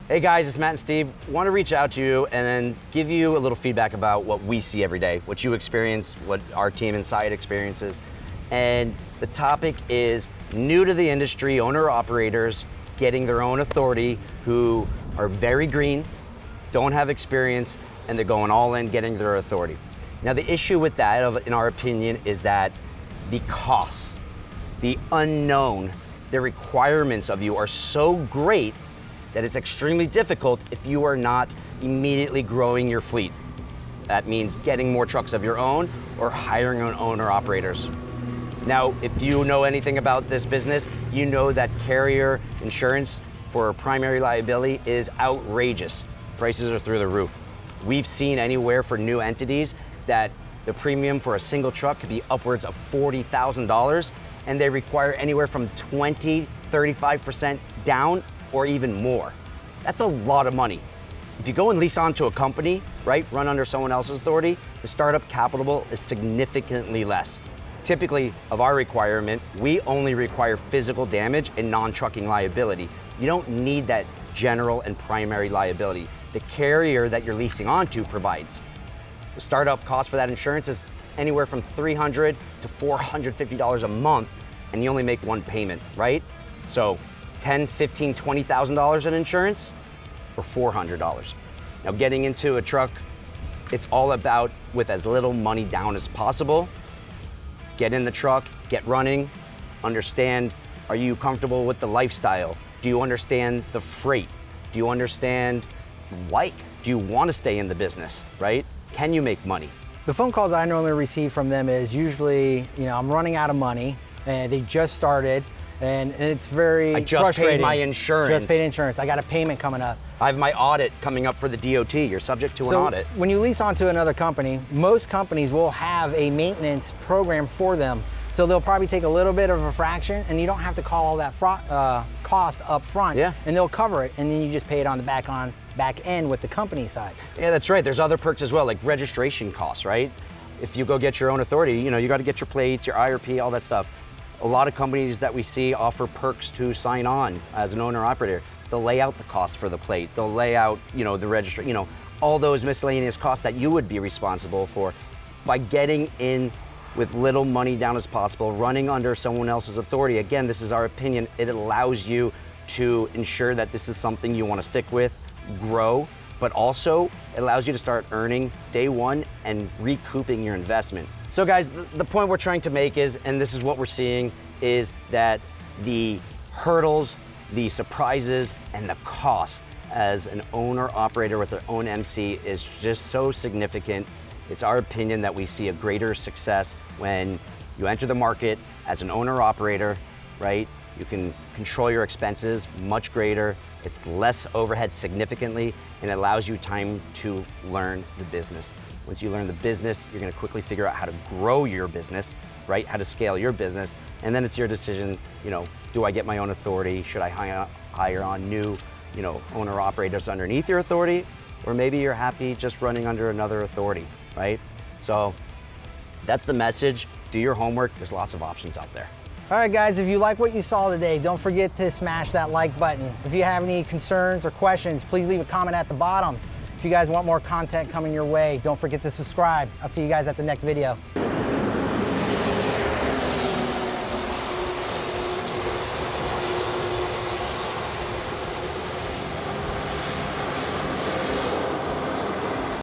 Hey guys, it's Matt and Steve. Want to reach out to you and then give you a little feedback about what we see every day, what you experience, what our team inside experiences. And the topic is new to the industry, owner-operators getting their own authority who are very green, don't have experience, and they're going all in getting their authority. Now the issue with that, in our opinion, is that the costs, the unknown, the requirements of you are so great that it's extremely difficult if you are not immediately growing your fleet. That means getting more trucks of your own or hiring on owner-operators. Now, if you know anything about this business, you know that carrier insurance for primary liability is outrageous. Prices are through the roof. We've seen anywhere for new entities that the premium for a single truck could be upwards of $40,000, and they require anywhere from 20, 35% down or even more. That's a lot of money. If you go and lease onto a company, right, run under someone else's authority, the startup capital is significantly less. Typically, of our requirement, we only require physical damage and non-trucking liability. You don't need that general and primary liability. The carrier that you're leasing onto provides. The startup cost for that insurance is anywhere from $300 to $450 a month, and you only make one payment, right? So $10,000, $15,000, $20,000 in insurance or $400. Now getting into a truck, it's all about with as little money down as possible. Get in the truck, get running, understand, are you comfortable with the lifestyle? Do you understand the freight? Do you understand do you want to stay in the business, right? Can you make money? The phone calls I normally receive from them is usually, I'm running out of money and they just started and it's very frustrating. I just paid my insurance. Just paid insurance. I got a payment coming up. I have my audit coming up for the DOT. You're subject to an audit. When you lease onto another company, most companies will have a maintenance program for them. So they'll probably take a little bit of a fraction and you don't have to call all that cost up front. Yeah. And they'll cover it and then you just pay it on the back end with the company side. Yeah, that's right. There's other perks as well, like registration costs, right? If you go get your own authority, you got to get your plates, your IRP, all that stuff. A lot of companies that we see offer perks to sign on as an owner operator. They'll lay out the cost for the plate. They'll lay out, the registry, all those miscellaneous costs that you would be responsible for. By getting in with little money down as possible, running under someone else's authority, again, this is our opinion, it allows you to ensure that this is something you want to stick with, grow, but also it allows you to start earning day one and recouping your investment. So guys, the point we're trying to make is, and this is what we're seeing, is that the hurdles, the surprises, and the cost as an owner-operator with their own MC is just so significant. It's our opinion that we see a greater success when you enter the market as an owner-operator, right? You can control your expenses much greater. It's less overhead significantly, and it allows you time to learn the business. Once you learn the business, you're gonna quickly figure out how to grow your business, right? How to scale your business. And then it's your decision, do I get my own authority? Should I hire on new, owner operators underneath your authority? Or maybe you're happy just running under another authority, right? So that's the message. Do your homework. There's lots of options out there. All right, guys, if you like what you saw today, don't forget to smash that like button. If you have any concerns or questions, please leave a comment at the bottom. If you guys want more content coming your way, don't forget to subscribe. I'll see you guys at the next video.